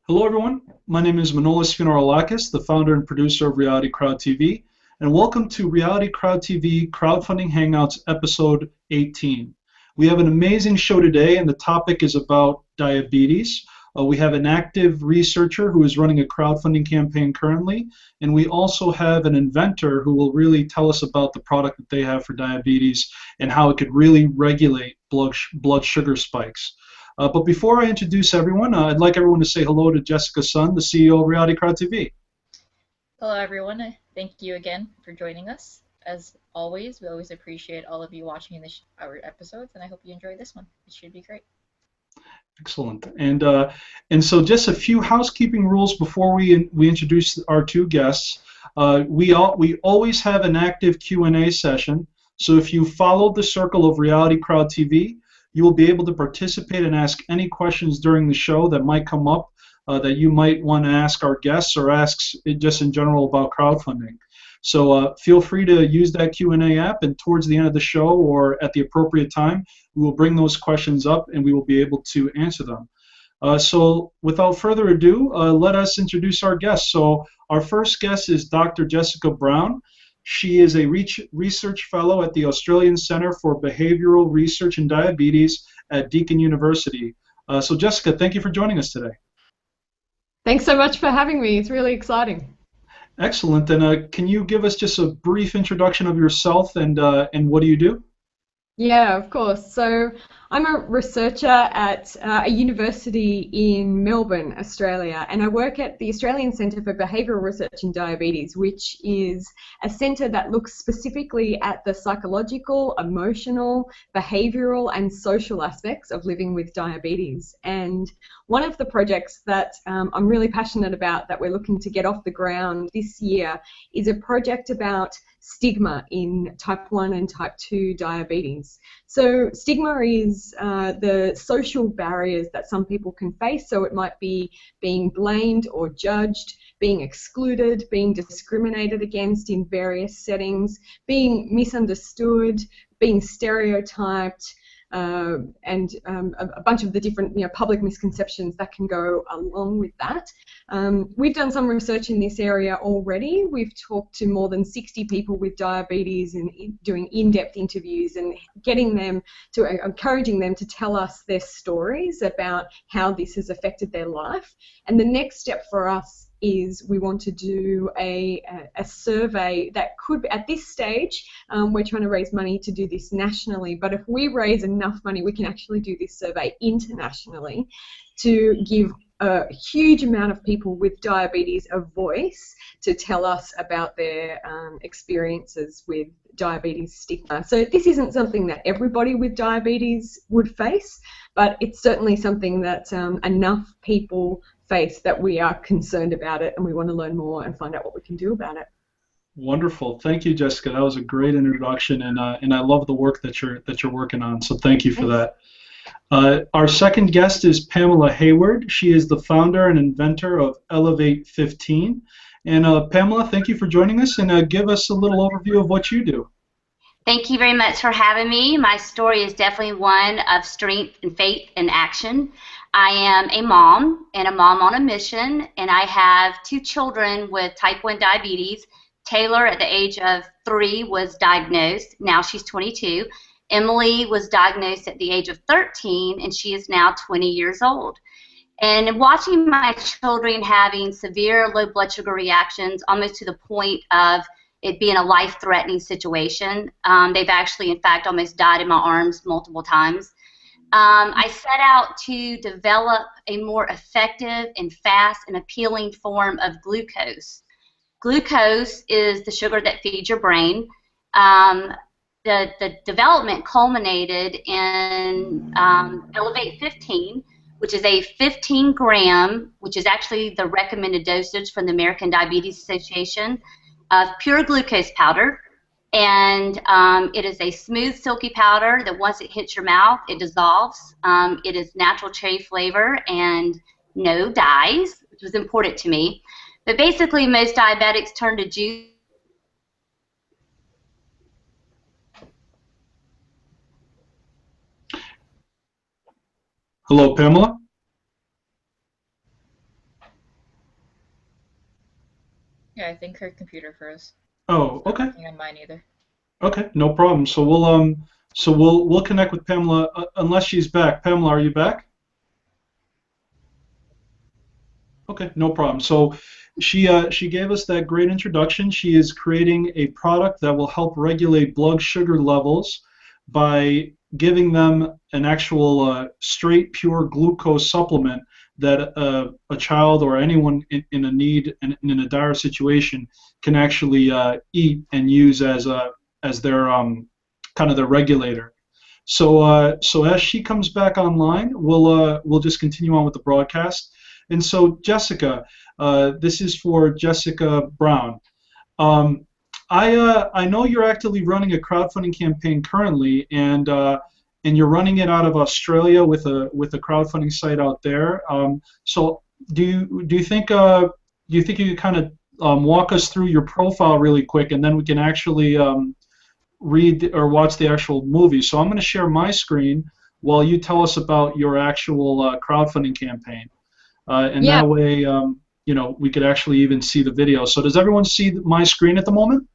Hello, everyone. My name is Manolis Funeralakis, the founder and producer of Reality Crowd TV, and welcome to Reality Crowd TV Crowdfunding Hangouts episode 18. We have an amazing show today, and the topic is about diabetes. We have an active researcher who is running a crowdfunding campaign currently, and we also have an inventor who will really tell us about the product that they have for diabetes and how it could really regulate blood sugar spikes. But before I introduce everyone, I'd like everyone to say hello to Jessica Sun, the CEO of Reality Crowd TV. Hello, everyone. Thank you again for joining us. As always, we always appreciate all of you watching our episodes, and I hope you enjoy this one. It should be great. Excellent. And so just a few housekeeping rules before we introduce our two guests. We always have an active Q&A session. So if you follow the circle of Reality Crowd TV, you will be able to participate and ask any questions during the show that might come up that you might want to ask our guests or ask just in general about crowdfunding. So feel free to use that Q&A app, and towards the end of the show or at the appropriate time, we will bring those questions up and we will be able to answer them. So without further ado, let us introduce our guests. So our first guest is Dr. Jessica Brown. She is a research fellow at the Australian Centre for Behavioural Research in Diabetes at Deakin University. So Jessica, thank you for joining us today. Thanks so much for having me. It's really exciting. Excellent. And can you give us just a brief introduction of yourself and what do you do? Yeah, of course. So I'm a researcher at a university in Melbourne, Australia, and I work at the Australian Centre for Behavioural Research in Diabetes, which is a centre that looks specifically at the psychological, emotional, behavioural and social aspects of living with diabetes. And one of the projects that I'm really passionate about that we're looking to get off the ground this year is a project about stigma in type 1 and type 2 diabetes. So stigma is the social barriers that some people can face. So it might be being blamed or judged, being excluded, being discriminated against in various settings, being misunderstood, being stereotyped, and a bunch of the different public misconceptions that can go along with that. We've done some research in this area already. We've talked to more than 60 people with diabetes and doing in-depth interviews and getting them to, encouraging them to tell us their stories about how this has affected their life. And the next step for us is we want to do a survey that could be, at this stage, we're trying to raise money to do this nationally, but if we raise enough money, we can actually do this survey internationally to give a huge amount of people with diabetes a voice to tell us about their experiences with diabetes stigma. So this isn't something that everybody with diabetes would face, but it's certainly something that enough people face that we are concerned about it and we want to learn more and find out what we can do about it. Wonderful. Thank you, Jessica. That was a great introduction, and I love the work that you're working on. So thank you for that. Our second guest is Pamela Heyward. She is the founder and inventor of Elovate 15. And Pamela, thank you for joining us, and give us a little overview of what you do. Thank you very much for having me. My story is definitely one of strength and faith and action. I am a mom and a mom on a mission, and I have two children with type 1 diabetes. Taylor, at the age of 3, was diagnosed. Now she's 22. Emily was diagnosed at the age of 13, and she is now 20 years old. And watching my children having severe low blood sugar reactions, almost to the point of it being a life-threatening situation, they've actually, in fact, almost died in my arms multiple times. I set out to develop a more effective and fast and appealing form of glucose. Glucose is the sugar that feeds your brain. The development culminated in Elovate 15, which is a 15-gram, which is actually the recommended dosage from the American Diabetes Association, of pure glucose powder. And it is a smooth, silky powder that once it hits your mouth, it dissolves. It is natural cherry flavor and no dyes, which was important to me. But basically, most diabetics turn to juice. Hello, Pamela? Yeah, I think her computer froze. Oh, Not okay. working on mine either. Okay, no problem. So we'll connect with Pamela unless she's back. Pamela, are you back? Okay, no problem. So she gave us that great introduction. She is creating a product that will help regulate blood sugar levels by giving them an actual straight pure glucose supplement that a child or anyone in a need and in a dire situation can actually eat and use as their kind of their regulator. So as she comes back online, we'll just continue on with the broadcast. And so Jessica, this is for Jessica Brown. I know you're actively running a crowdfunding campaign currently, and you're running it out of Australia with a crowdfunding site out there. So do you think you could kind of walk us through your profile really quick, and then we can actually read or watch the actual movie. So I'm going to share my screen while you tell us about your actual crowdfunding campaign, and Yeah. that way, we could actually even see the video. So does everyone see my screen at the moment?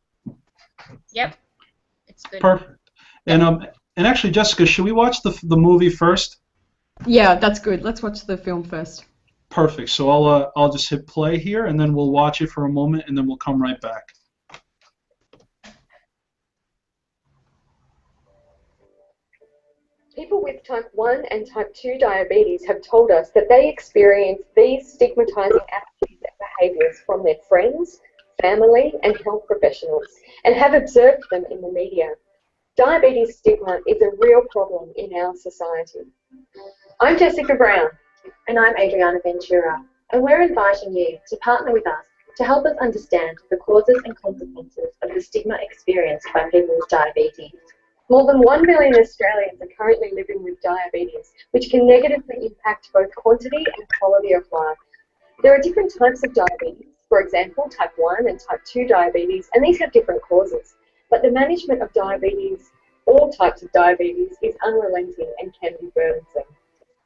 Yep. It's good. Perfect. And actually, Jessica, should we watch the movie first? Yeah, that's good. Let's watch the film first. Perfect. So I'll just hit play here, and then we'll watch it for a moment, and then we'll come right back. People with type 1 and type 2 diabetes have told us that they experience these stigmatizing attitudes and behaviors from their friends, family, and health professionals, and have observed them in the media. Diabetes stigma is a real problem in our society. I'm Jessica Brown. And I'm Adriana Ventura, and we're inviting you to partner with us to help us understand the causes and consequences of the stigma experienced by people with diabetes. More than 1 million Australians are currently living with diabetes, which can negatively impact both quantity and quality of life. There are different types of diabetes, for example, type 1 and type 2 diabetes, and these have different causes. But the management of diabetes, all types of diabetes, is unrelenting and can be burdensome.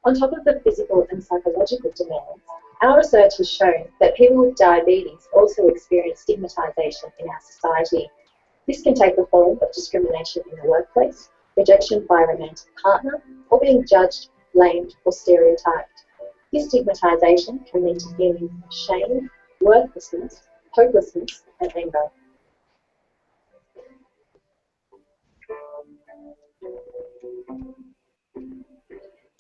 On top of the physical and psychological demands, our research has shown that people with diabetes also experience stigmatization in our society. This can take the form of discrimination in the workplace, rejection by a romantic partner, or being judged, blamed, or stereotyped. This stigmatization can lead to feelings of shame, worthlessness, hopelessness, and anger.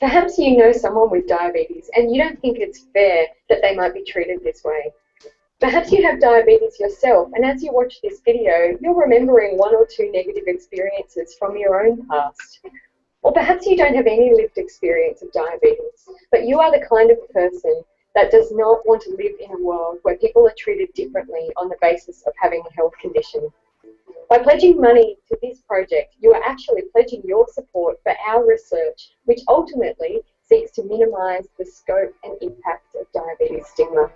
Perhaps you know someone with diabetes and you don't think it's fair that they might be treated this way. Perhaps you have diabetes yourself, and as you watch this video, you're remembering one or two negative experiences from your own past. Or perhaps you don't have any lived experience of diabetes, but you are the kind of person that does not want to live in a world where people are treated differently on the basis of having a health condition. By pledging money to this project, you are actually pledging your support for our research, which ultimately seeks to minimise the scope and impact of diabetes stigma.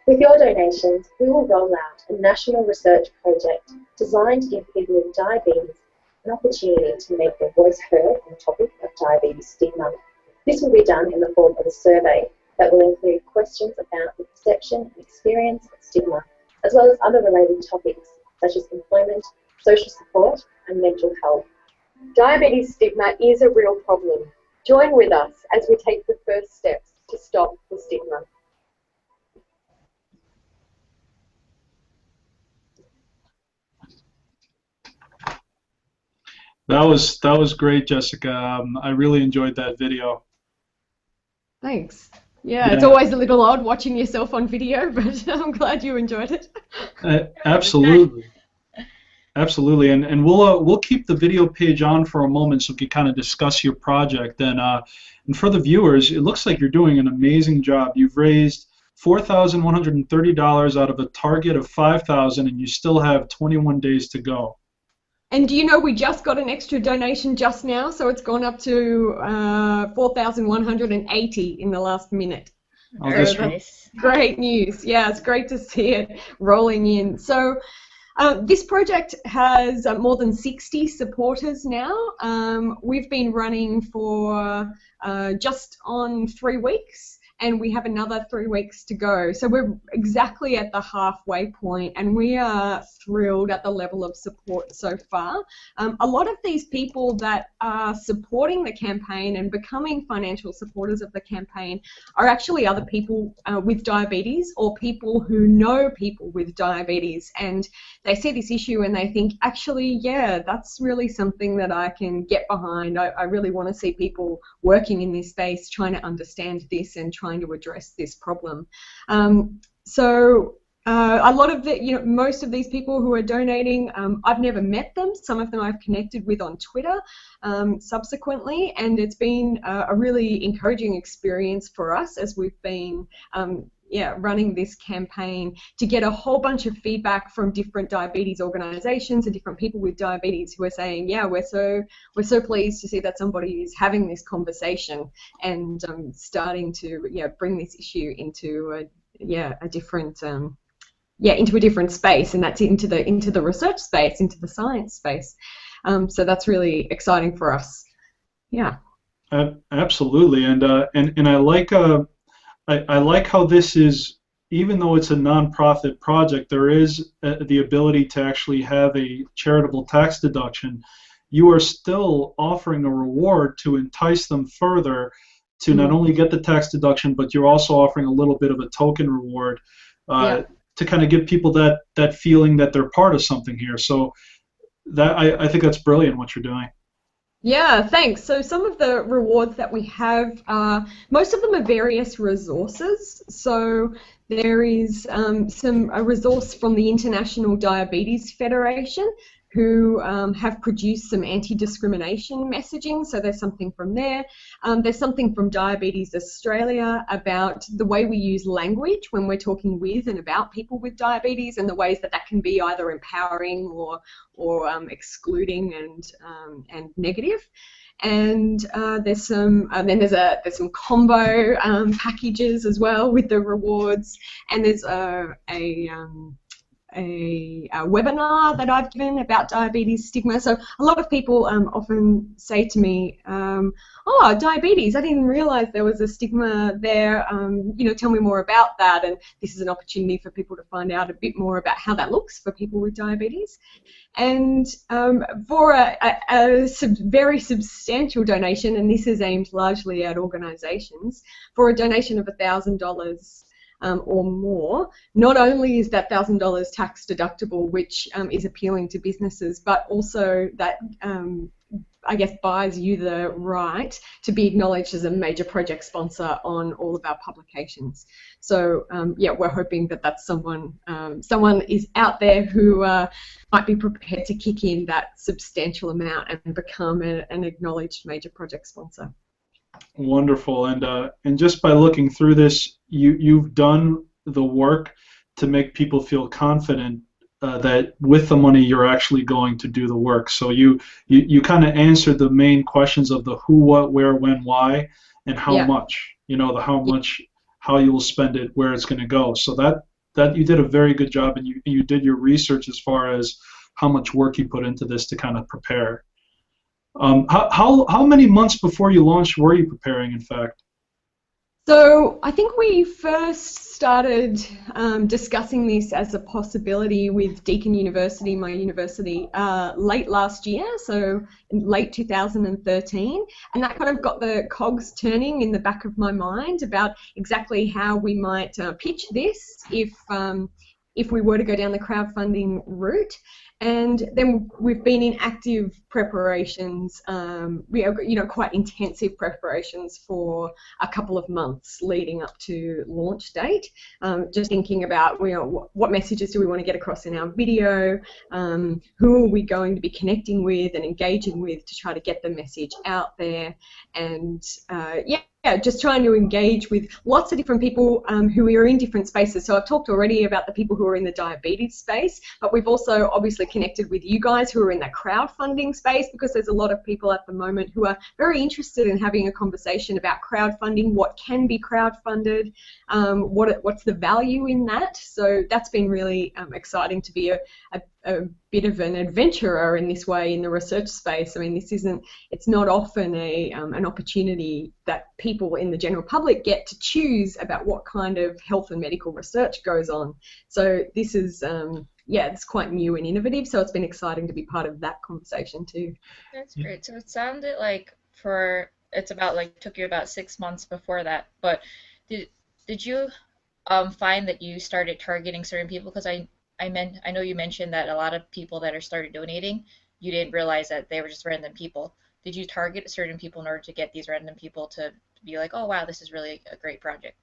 With your donations, we will roll out a national research project designed to give people with diabetes an opportunity to make their voice heard on the topic of diabetes stigma. This will be done in the form of a survey that will include questions about the perception and experience of stigma, as well as other related topics such as employment, social support, and mental health. Diabetes stigma is a real problem. Join with us as we take the first steps to stop the stigma. That was great, Jessica. I really enjoyed that video. Thanks. Yeah, it's always a little odd watching yourself on video, but I'm glad you enjoyed it. Absolutely. Absolutely, and we'll keep the video page on for a moment so we can kind of discuss your project. And for the viewers, it looks like you're doing an amazing job. You've raised $4,130 out of a target of $5,000, and you still have 21 days to go. And do you know we just got an extra donation just now, so it's gone up to 4,180 in the last minute. Oh, So that's Nice. great news. Yeah, it's great to see it rolling in. So this project has more than 60 supporters now. We've been running for just on 3 weeks, and we have another 3 weeks to go. So we're exactly at the halfway point, and we are thrilled at the level of support so far. A lot of these people that are supporting the campaign and becoming financial supporters of the campaign are actually other people with diabetes, or people who know people with diabetes, and they see this issue and they think, actually, yeah, that's really something that I can get behind. I really want to see people working in this space, trying to understand this and trying to address this problem. A lot of the, most of these people who are donating, I've never met them. Some of them I've connected with on Twitter subsequently, and it's been a really encouraging experience for us as we've been running this campaign, to get a whole bunch of feedback from different diabetes organizations and different people with diabetes who are saying, yeah, we're so pleased to see that somebody is having this conversation and starting to bring this issue into a different into a different space, and that's into the research space, into the science space. So that's really exciting for us. Yeah. Absolutely, and I like how this is, even though it's a non-profit project, there is the ability to actually have a charitable tax deduction. You are still offering a reward to entice them further to not only get the tax deduction, but you're also offering a little bit of a token reward to kind of give people that feeling that they're part of something here. So that I think that's brilliant what you're doing. Yeah, thanks. So some of the rewards that we have, most of them are various resources. So there is a resource from the International Diabetes Federation, who have produced some anti-discrimination messaging, so there's something from there. There's something from Diabetes Australia about the way we use language when we're talking with and about people with diabetes, and the ways that can be either empowering or excluding and negative. And there's some combo packages as well with the rewards, and there's a webinar that I've given about diabetes stigma. So a lot of people often say to me, oh, diabetes, I didn't realize there was a stigma there, tell me more about that. And this is an opportunity for people to find out a bit more about how that looks for people with diabetes. And for a very substantial donation, and this is aimed largely at organisations, for a donation of $1,000 or more, not only is that $1,000 tax deductible, which is appealing to businesses, but also that I guess buys you the right to be acknowledged as a major project sponsor on all of our publications. So we're hoping that that's someone is out there who might be prepared to kick in that substantial amount and become an acknowledged major project sponsor. Wonderful, and just by looking through this, you've done the work to make people feel confident that with the money you're actually going to do the work. So you kind of answered the main questions of the who, what, where, when, why, and how much. The how much, how you will spend it, where it's going to go. So that you did a very good job, and you did your research as far as how much work you put into this to kind of prepare. How many months before you launched were you preparing, in fact? So I think we first started discussing this as a possibility with Deakin University, my university, late last year, so in late 2013, and that kind of got the cogs turning in the back of my mind about exactly how we might pitch this if we were to go down the crowdfunding route. And then we've been in active preparations, quite intensive preparations for a couple of months leading up to launch date. Just thinking about, what messages do we want to get across in our video? Who are we going to be connecting with and engaging with to try to get the message out there? And just trying to engage with lots of different people who are in different spaces. So I've talked already about the people who are in the diabetes space, but we've also obviously connected with you guys who are in the crowdfunding space, because there's a lot of people at the moment who are very interested in having a conversation about crowdfunding, what can be crowdfunded, what's the value in that. So that's been really exciting to be a bit of an adventurer in this way in the research space. I mean, it's not often an opportunity that people in the general public get to choose about what kind of health and medical research goes on. So this is, it's quite new and innovative, so it's been exciting to be part of that conversation too. That's great. So it sounded like took you about 6 months before that, but did you find that you started targeting certain people? Because I know you mentioned that a lot of people that are started donating, you didn't realize that they were just random people. Did you target certain people in order to get these random people to be like, oh wow, this is really a great project?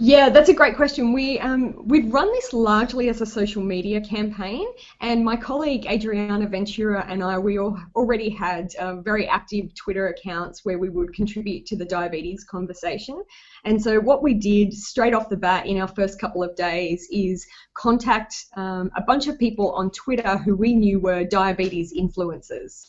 Yeah, that's a great question. We'd run this largely as a social media campaign, and my colleague Adriana Ventura and we all already had very active Twitter accounts where we would contribute to the diabetes conversation. And so what we did straight off the bat in our first couple of days is contact a bunch of people on Twitter who we knew were diabetes influencers.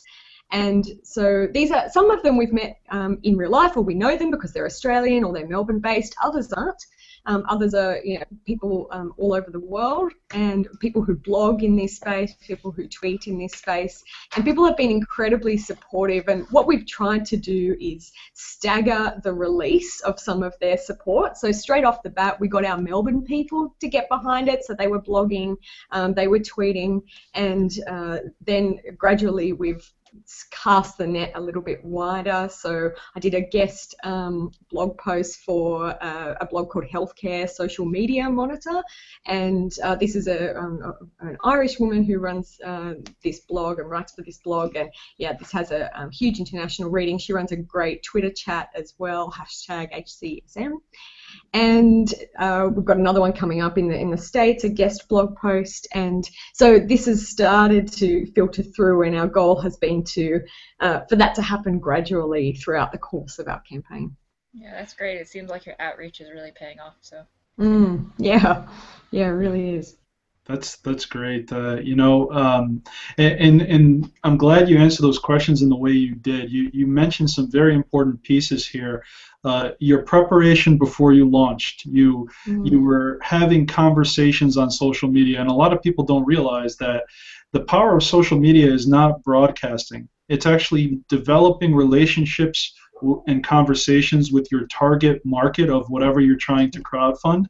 And so some of them we've met in real life, or we know them because they're Australian or they're Melbourne-based. Others aren't. Others are people all over the world, and people who blog in this space, people who tweet in this space, and people have been incredibly supportive. And what we've tried to do is stagger the release of some of their support. So straight off the bat, we got our Melbourne people to get behind it. So they were blogging, they were tweeting, and then gradually we've cast the net a little bit wider. So I did a guest blog post for a blog called Healthcare Social Media Monitor, and this is an Irish woman who runs this blog and writes for this blog, and this has a huge international reading. She runs a great Twitter chat as well, #HCSM. And we've got another one coming up in the States, a guest blog post, and so this has started to filter through, and our goal has been for that to happen gradually throughout the course of our campaign. Yeah, that's great. It seems like your outreach is really paying off. So. Yeah, it really is. That's great. And I'm glad you answered those questions in the way you did. You mentioned some very important pieces here. Your preparation before you launched. You were having conversations on social media, and a lot of people don't realize that the power of social media is not broadcasting. It's actually developing relationships and conversations with your target market of whatever you're trying to crowdfund.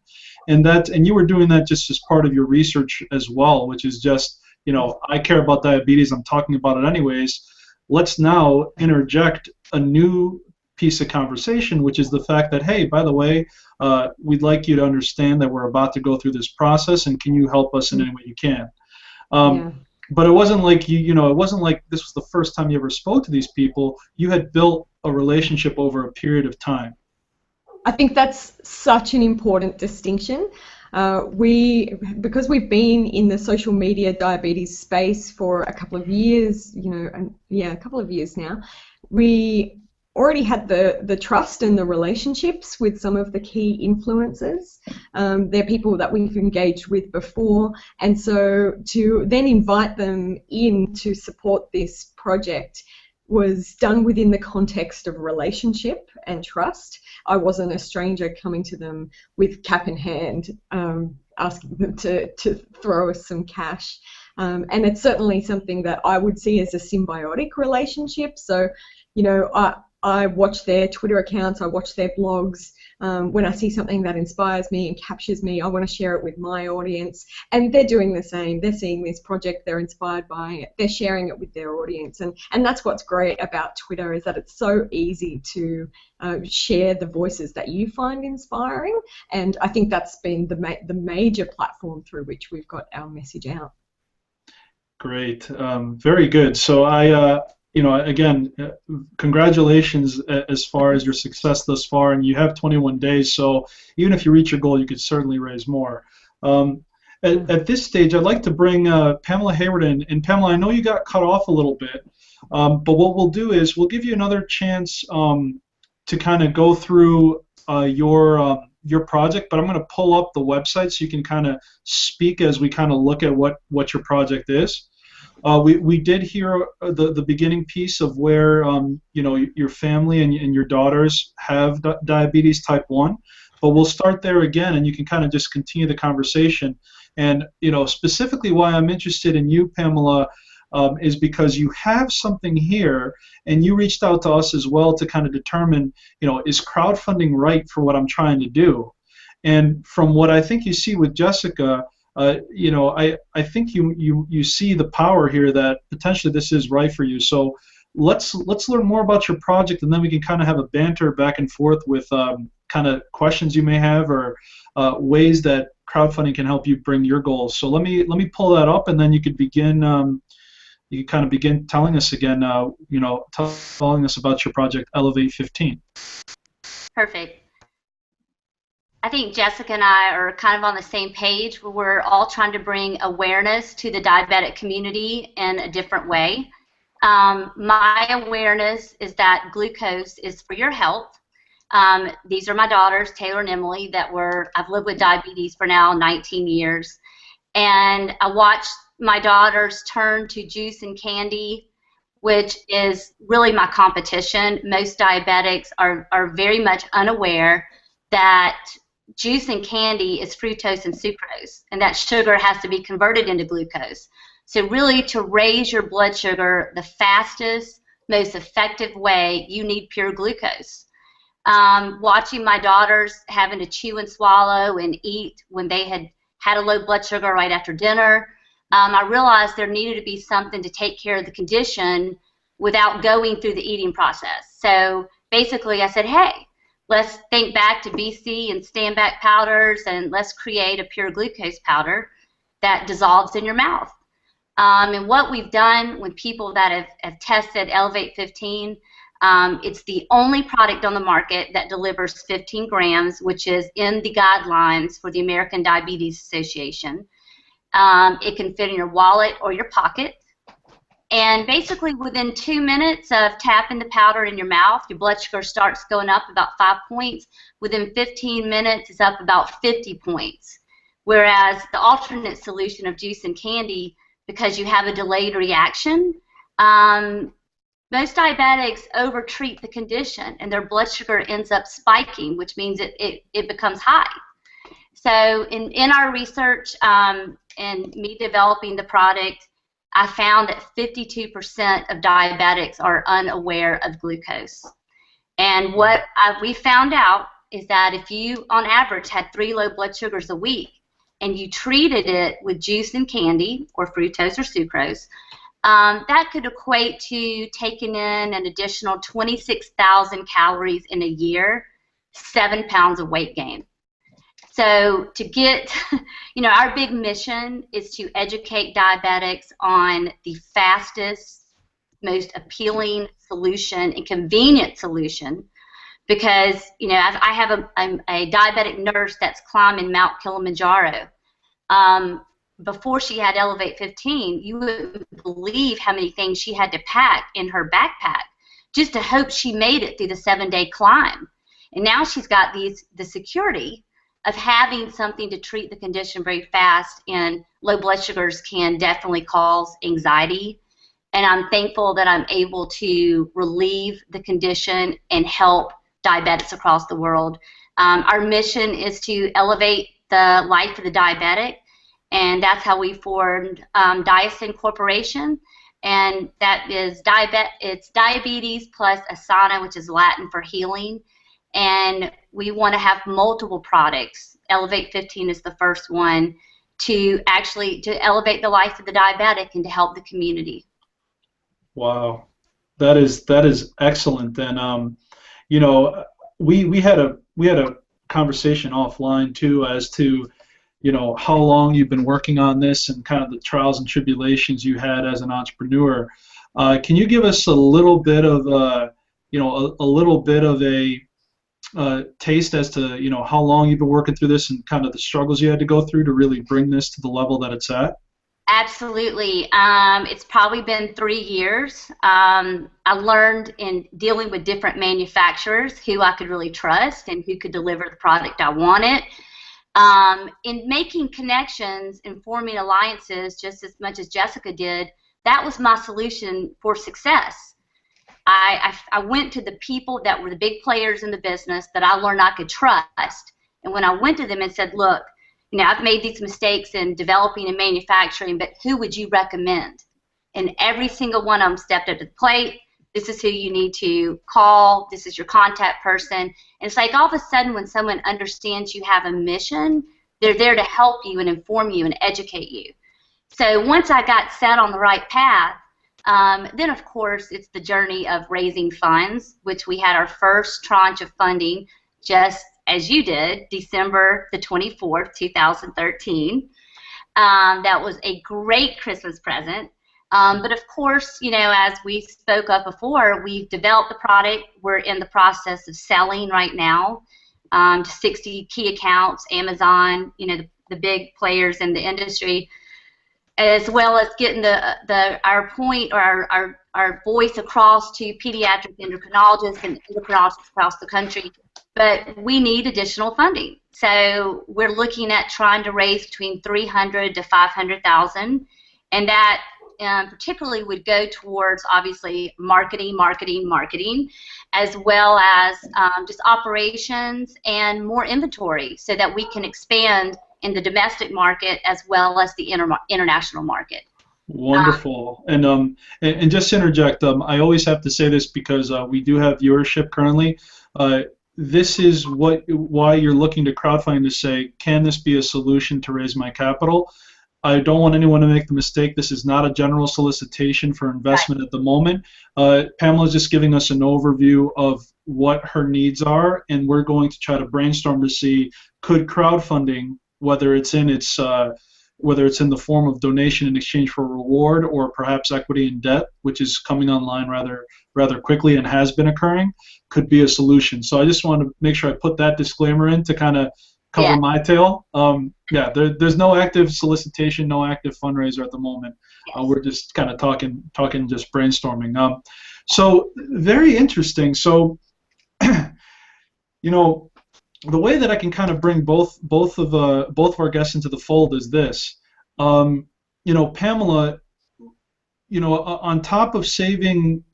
And you were doing that just as part of your research as well, which is just, I care about diabetes, I'm talking about it anyways. Let's now interject a new piece of conversation, which is the fact that, hey, by the way, we'd like you to understand that we're about to go through this process, and can you help us in any way you can? But it wasn't like it wasn't like this was the first time you ever spoke to these people. You had built a relationship over a period of time. I think that's such an important distinction. Because we've been in the social media diabetes space for a couple of years, a couple of years now, we already had the trust and the relationships with some of the key influencers. They're people that we've engaged with before, and so to then invite them in to support this project was done within the context of relationship and trust. I wasn't a stranger coming to them with cap in hand, asking them to throw us some cash. And it's certainly something that I would see as a symbiotic relationship. So, I watch their Twitter accounts, I watch their blogs. When I see something that inspires me and captures me, I want to share it with my audience. And they're doing the same. They're seeing this project, they're inspired by it, they're sharing it with their audience. And that's what's great about Twitter, is that it's so easy to share the voices that you find inspiring. And I think that's been the major platform through which we've got our message out. Great. Very good. So again, congratulations as far as your success thus far, and you have 21 days, so even if you reach your goal, you could certainly raise more. At this stage, I'd like to bring Pamela Heyward in, and Pamela, I know you got cut off a little bit, but what we'll do is we'll give you another chance to kind of go through your project, but I'm going to pull up the website so you can kind of speak as we kind of look at what your project is. We did hear the beginning piece of where your family and your daughters have diabetes type 1, but we'll start there again, and you can kind of just continue the conversation. And specifically why I'm interested in you, Pamela, is because you have something here, and you reached out to us as well to kind of determine, is crowdfunding right for what I'm trying to do? And from what I think you see with Jessica, I think you see the power here that potentially this is right for you. So let's learn more about your project, and then we can kind of have a banter back and forth with kind of questions you may have, or ways that crowdfunding can help you bring your goals. So let me pull that up, and then you could begin. You kind of begin telling us again, telling us about your project, Elovate 15. Perfect. I think Jessica and I are kind of on the same page. We're all trying to bring awareness to the diabetic community in a different way. My awareness is that glucose is for your health. These are my daughters, Taylor and Emily, I've lived with diabetes for now 19 years. And I watched my daughters turn to juice and candy, which is really my competition. Most diabetics are very much unaware that juice and candy is fructose and sucrose, and that sugar has to be converted into glucose. So really, to raise your blood sugar the fastest, most effective way, you need pure glucose. Watching my daughters having to chew and swallow and eat when they had a low blood sugar right after dinner, I realized there needed to be something to take care of the condition without going through the eating process. So basically I said, hey, let's think back to BC and stand back powders, and let's create a pure glucose powder that dissolves in your mouth. And what we've done with people that have tested Elovate 15, it's the only product on the market that delivers 15 grams, which is in the guidelines for the American Diabetes Association. It can fit in your wallet or your pocket. And basically within 2 minutes of tapping the powder in your mouth, your blood sugar starts going up about 5 points. Within 15 minutes, it's up about 50 points. Whereas the alternate solution of juice and candy, because you have a delayed reaction, most diabetics overtreat the condition, and their blood sugar ends up spiking, which means it becomes high. So in our research and me developing the product, I found that 52% of diabetics are unaware of glucose. And what we found out is that if you, on average, had 3 low blood sugars a week, and you treated it with juice and candy, or fructose or sucrose, that could equate to taking in an additional 26,000 calories in a year, 7 pounds of weight gain. So to get, our big mission is to educate diabetics on the fastest, most appealing solution and convenient solution, because, I have a diabetic nurse that's climbing Mount Kilimanjaro. Before she had Elovate 15, you wouldn't believe how many things she had to pack in her backpack just to hope she made it through the 7-day climb. And now she's got the security of having something to treat the condition very fast, and low blood sugars can definitely cause anxiety. And I'm thankful that I'm able to relieve the condition and help diabetics across the world. Our mission is to elevate the life of the diabetic, and that's how we formed Diasin Corporation, and that is it's diabetes plus asana, which is Latin for healing. And we want to have multiple products. Elovate 15 is the first one to elevate the life of the diabetic and to help the community. Wow, that is excellent. And we had a conversation offline too as to how long you've been working on this and kind of the trials and tribulations you had as an entrepreneur. Can you give us a little bit of a taste as to how long you've been working through this and kind of the struggles you had to go through to really bring this to the level that it's at? Absolutely. It's probably been 3 years. I learned in dealing with different manufacturers who I could really trust and who could deliver the product I wanted. In making connections and forming alliances just as much as Jessica did, that was my solution for success. I went to the people that were the big players in the business that I learned I could trust. And when I went to them and said, look, I've made these mistakes in developing and manufacturing, but who would you recommend? And every single one of them stepped up to the plate. This is who you need to call. This is your contact person. And it's like all of a sudden when someone understands you have a mission, they're there to help you and inform you and educate you. So once I got set on the right path, then of course it's the journey of raising funds, which we had our first tranche of funding just as you did, December the 24th, 2013. That was a great Christmas present. But of course, as we spoke of before, we've developed the product. We're in the process of selling right now to 60 key accounts, Amazon, the big players in the industry, as well as getting our point or our voice across to pediatric endocrinologists and endocrinologists across the country. But we need additional funding. So we're looking at trying to raise between $300,000 to $500,000, and that particularly would go towards obviously marketing, as well as just operations and more inventory, so that we can expand in the domestic market as well as the international market. Wonderful. And just to interject, I always have to say this because we do have viewership currently. This is why you're looking to crowdfunding, to say, can this be a solution to raise my capital? I don't want anyone to make the mistake. This is not a general solicitation for investment at the moment. Pamela is just giving us an overview of what her needs are, and we're going to try to brainstorm to see, could crowdfunding, whether it's in the form of donation in exchange for reward, or perhaps equity in debt, which is coming online rather quickly and has been occurring, could be a solution. So I just want to make sure I put that disclaimer in to kind of cover my tail. There's no active solicitation, no active fundraiser at the moment. We're just kind of talking, just brainstorming. So very interesting. So, the way that I can kind of bring both of our guests into the fold is this. Pamela, on top of saving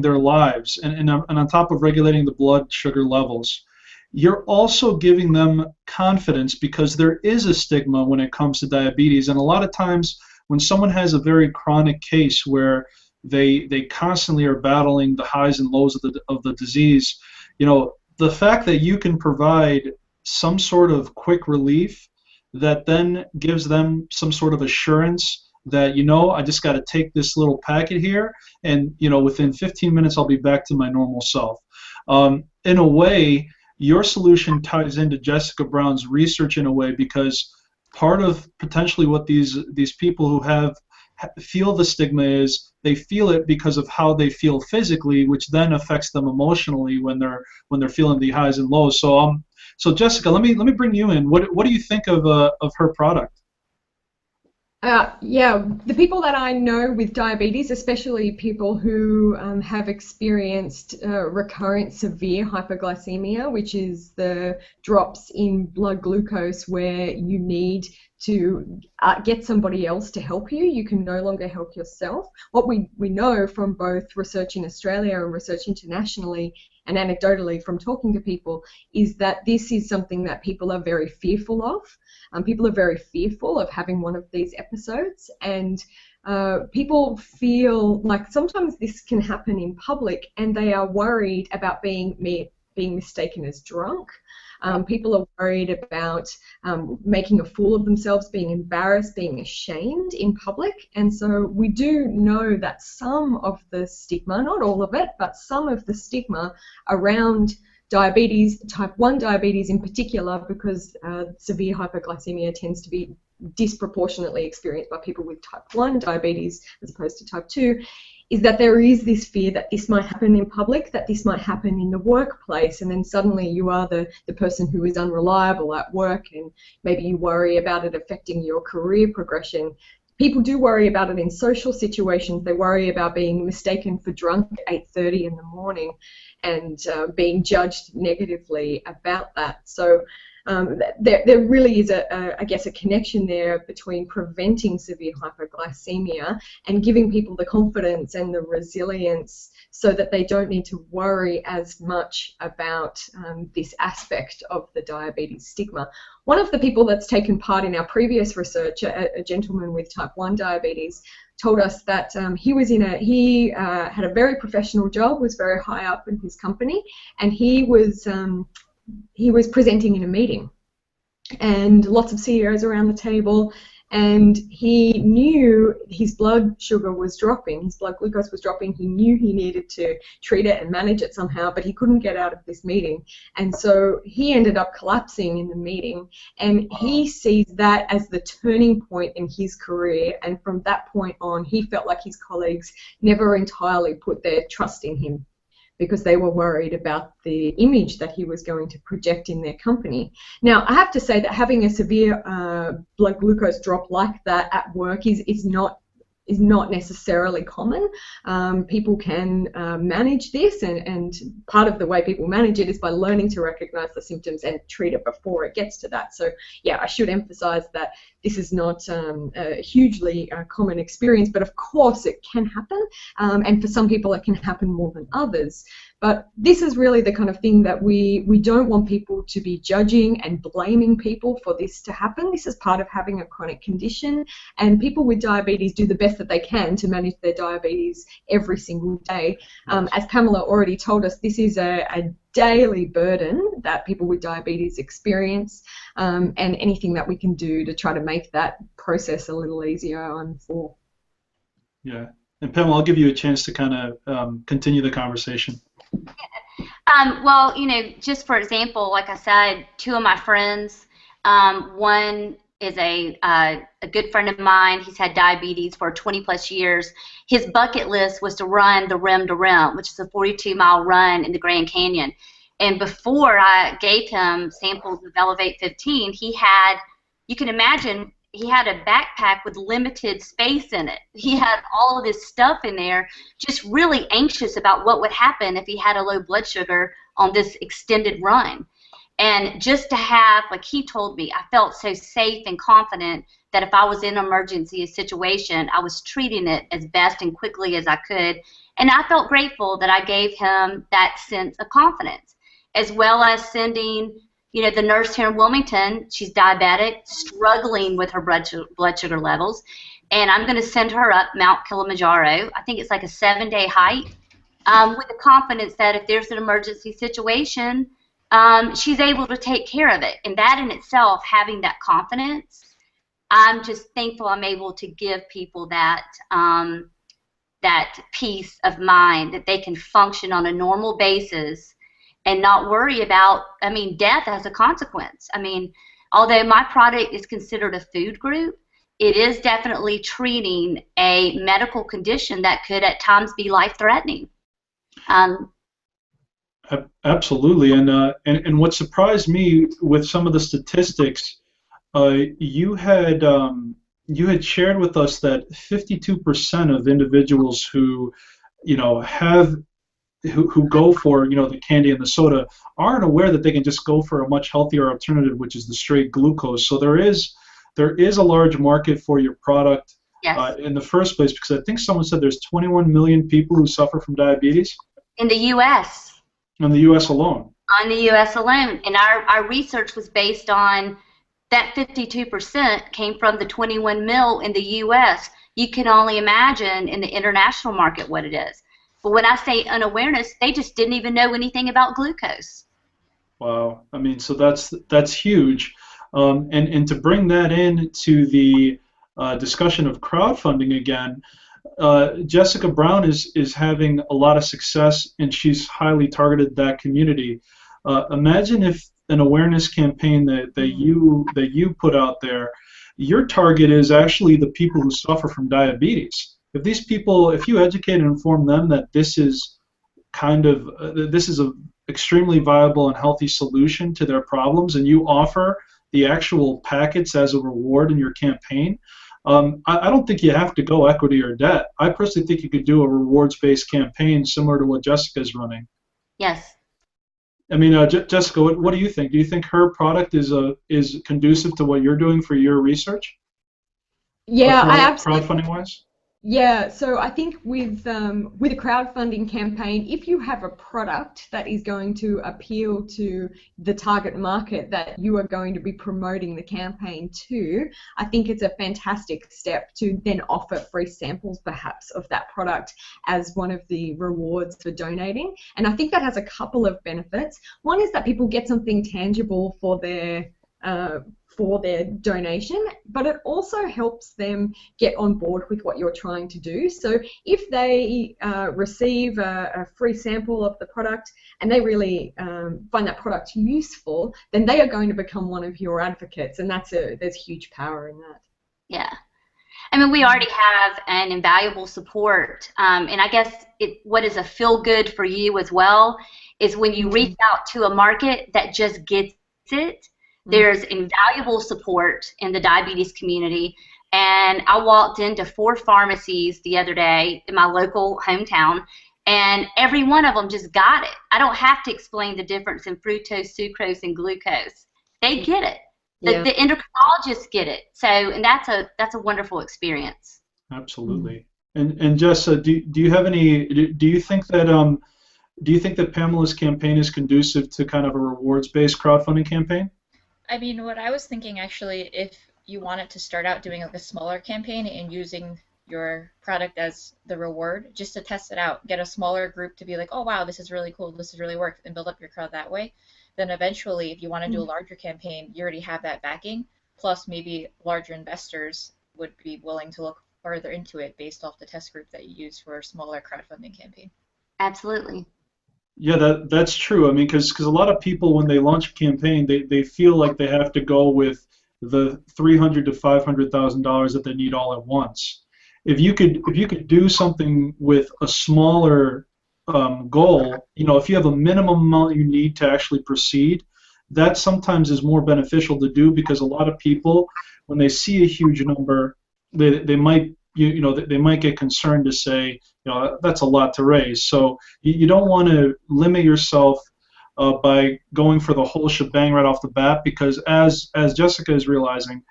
their lives and on top of regulating the blood sugar levels, you're also giving them confidence, because there is a stigma when it comes to diabetes. And a lot of times when someone has a very chronic case where they constantly are battling the highs and lows of the disease, the fact that you can provide some sort of quick relief that then gives them some sort of assurance that, I just got to take this little packet here, and within 15 minutes I'll be back to my normal self. In a way, your solution ties into Jessica Brown's research in a way, because part of potentially what these people who feel the stigma is, they feel it because of how they feel physically, which then affects them emotionally when they're feeling the highs and lows. So Jessica, let me bring you in. What do you think of her product? The people that I know with diabetes, especially people who have experienced recurrent severe hypoglycemia, which is the drops in blood glucose where you need to get somebody else to help you. You can no longer help yourself. What we know from both research in Australia and research internationally, and anecdotally from talking to people, is that this is something that people are very fearful of. People are very fearful of having one of these episodes, and people feel like sometimes this can happen in public, and they are worried about being mistaken as drunk. People are worried about making a fool of themselves, being embarrassed, being ashamed in public. And so we do know that some of the stigma, not all of it, but some of the stigma around diabetes, type 1 diabetes in particular, because severe hypoglycemia tends to be disproportionately experienced by people with type 1 diabetes as opposed to type 2, is that there is this fear that this might happen in public, that this might happen in the workplace, and then suddenly you are the person who is unreliable at work, and maybe you worry about it affecting your career progression. People do worry about it in social situations. They worry about being mistaken for drunk at 8:30 in the morning and being judged negatively about that. So there really is, I guess, a connection there between preventing severe hypoglycemia and giving people the confidence and the resilience so that they don't need to worry as much about this aspect of the diabetes stigma. One of the people that's taken part in our previous research, a gentleman with type 1 diabetes, told us that he had a very professional job, was very high up in his company, and he was presenting in a meeting, and lots of CEOs around the table, and he knew his blood sugar was dropping, his blood glucose was dropping. He knew he needed to treat it and manage it somehow, but he couldn't get out of this meeting. And so he ended up collapsing in the meeting, and he sees that as the turning point in his career. And from that point on, he felt like his colleagues never entirely put their trust in him, because they were worried about the image that he was going to project in their company. Now, I have to say that having a severe blood glucose drop like that at work is not necessarily common. People can manage this, and part of the way people manage it is by learning to recognize the symptoms and treat it before it gets to that. So yeah, I should emphasize that this is not a hugely common experience, but of course it can happen, and for some people it can happen more than others. But this is really the kind of thing that we don't want people to be judging and blaming people for this to happen. This is part of having a chronic condition, and people with diabetes do the best that they can to manage their diabetes every single day. As Pamela already told us, this is a daily burden that people with diabetes experience, and anything that we can do to try to make that process a little easier, I'm for. Yeah, and Pamela, I'll give you a chance to kind of continue the conversation. Well, just for example, like I said, two of my friends, one is a good friend of mine. He's had diabetes for 20 plus years. His bucket list was to run the Rim to Rim, which is a 42-mile run in the Grand Canyon. And before I gave him samples of Elovate 15, you can imagine, he had a backpack with limited space in it. He had all of his stuff in there, just really anxious about what would happen if he had a low blood sugar on this extended run. And just to have, like he told me, I felt so safe and confident that if I was in an emergency situation, I was treating it as best and quickly as I could. And I felt grateful that I gave him that sense of confidence, as well as sending, the nurse here in Wilmington. She's diabetic, struggling with her blood sugar levels, and I'm going to send her up Mount Kilimanjaro. I think it's like a 7-day hike, with the confidence that if there's an emergency situation, she's able to take care of it. And that in itself, having that confidence, I'm just thankful I'm able to give people that that peace of mind that they can function on a normal basis and not worry about, death as a consequence. Although my product is considered a food group, it is definitely treating a medical condition that could at times be life-threatening. Absolutely, and what surprised me with some of the statistics, you had shared with us that 52% of individuals who go for the candy and the soda aren't aware that they can just go for a much healthier alternative, which is the straight glucose. So there is a large market for your product. Yes. In the first place, because I think someone said there's 21 million people who suffer from diabetes in the U.S. In the U.S. alone. On the U.S. alone, and our research was based on that 52% came from the 21 mil in the U.S. You can only imagine in the international market what it is. But when I say unawareness, they just didn't even know anything about glucose. Wow, so that's huge, and to bring that in to the discussion of crowdfunding again, Jessica Brown is having a lot of success, and she's highly targeted that community. Imagine if an awareness campaign that you put out there, your target is actually the people who suffer from diabetes. If you educate and inform them that this is a extremely viable and healthy solution to their problems, and you offer the actual packets as a reward in your campaign, I don't think you have to go equity or debt. I personally think you could do a rewards-based campaign similar to what Jessica's running. Yes. Jessica, what do you think? Do you think her product is conducive to what you're doing for your research? Yeah, I absolutely. Crowdfunding-wise? Yeah, so I think with a crowdfunding campaign, if you have a product that is going to appeal to the target market that you are going to be promoting the campaign to, I think it's a fantastic step to then offer free samples perhaps of that product as one of the rewards for donating. And I think that has a couple of benefits. One is that people get something tangible for their donation, but it also helps them get on board with what you're trying to do. So if they receive a free sample of the product and they really find that product useful, then they are going to become one of your advocates, and there's huge power in that. Yeah. I mean, we already have an invaluable support, and I guess what is a feel-good for you as well is when you reach out to a market that just gets it. There's invaluable support in the diabetes community, and I walked into 4 pharmacies the other day in my local hometown, and every one of them just got it. I don't have to explain the difference in fructose, sucrose, and glucose. They get it. The endocrinologists get it. So, and that's a wonderful experience. Absolutely. And Jess, do you have any? Do you think that Pamela's campaign is conducive to kind of a rewards-based crowdfunding campaign? I mean, what I was thinking actually, if you wanted to start out doing like a smaller campaign and using your product as the reward, just to test it out, get a smaller group to be like, oh wow, this is really cool, this has really worked, and build up your crowd that way. Then eventually, if you want to do a larger campaign, you already have that backing, plus maybe larger investors would be willing to look further into it based off the test group that you use for a smaller crowdfunding campaign. Absolutely. Yeah, that's true. I mean, because a lot of people, when they launch a campaign, they feel like they have to go with the $300,000 to $500,000 that they need all at once. If you could do something with a smaller goal, if you have a minimum amount you need to actually proceed, that sometimes is more beneficial to do, because a lot of people, when they see a huge number, they might they might get concerned to say, that's a lot to raise. So you don't want to limit yourself by going for the whole shebang right off the bat, because as Jessica is realizing,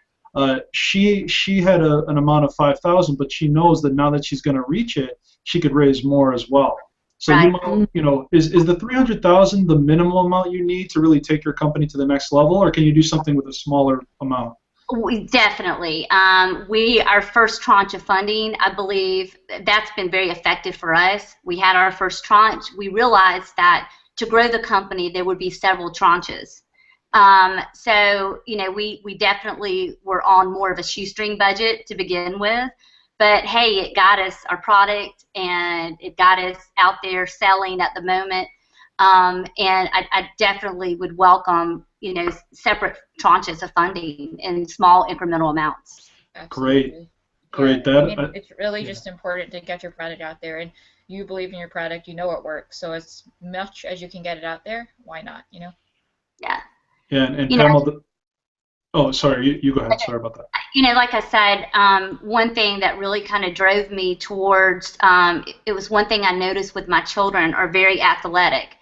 she had an amount of 5,000, but she knows that now that she's going to reach it, she could raise more as well. So right. Is the 300,000 the minimum amount you need to really take your company to the next level, or can you do something with a smaller amount? Definitely. Our first tranche of funding, I believe that's been very effective for us. We had our first tranche. We realized that to grow the company, there would be several tranches. So, we definitely were on more of a shoestring budget to begin with. But, hey, it got us our product, and it got us out there selling at the moment. And I definitely would welcome, separate tranches of funding in small incremental amounts. Absolutely. Great. Yeah, it's really just important to get your product out there, and you believe in your product, you know it works. So as much as you can get it out there, why not? Yeah. Yeah, and Pamela. Oh, sorry. You go ahead. Sorry about that. Like I said, one thing that really kind of drove me towards it was one thing I noticed with my children are very athletic.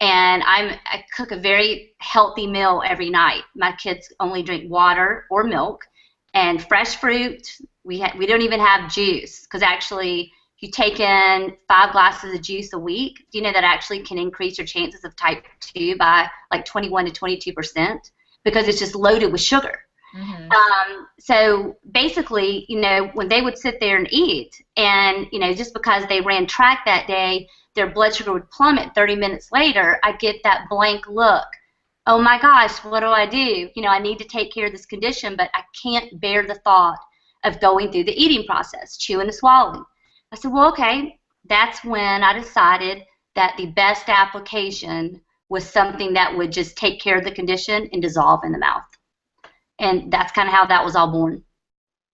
And I cook a very healthy meal every night. My kids only drink water or milk and fresh fruit. We don't even have juice, because actually, if you take in 5 glasses of juice a week, do you know that actually can increase your chances of type 2 by like 21 to 22%, because it's just loaded with sugar. Mm-hmm. So basically, when they would sit there and eat, and just because they ran track that day, their blood sugar would plummet 30 minutes later, I get that blank look. Oh my gosh, what do? I need to take care of this condition, but I can't bear the thought of going through the eating process, chewing and swallowing. I said, well, okay, that's when I decided that the best application was something that would just take care of the condition and dissolve in the mouth. And that's kind of how that was all born.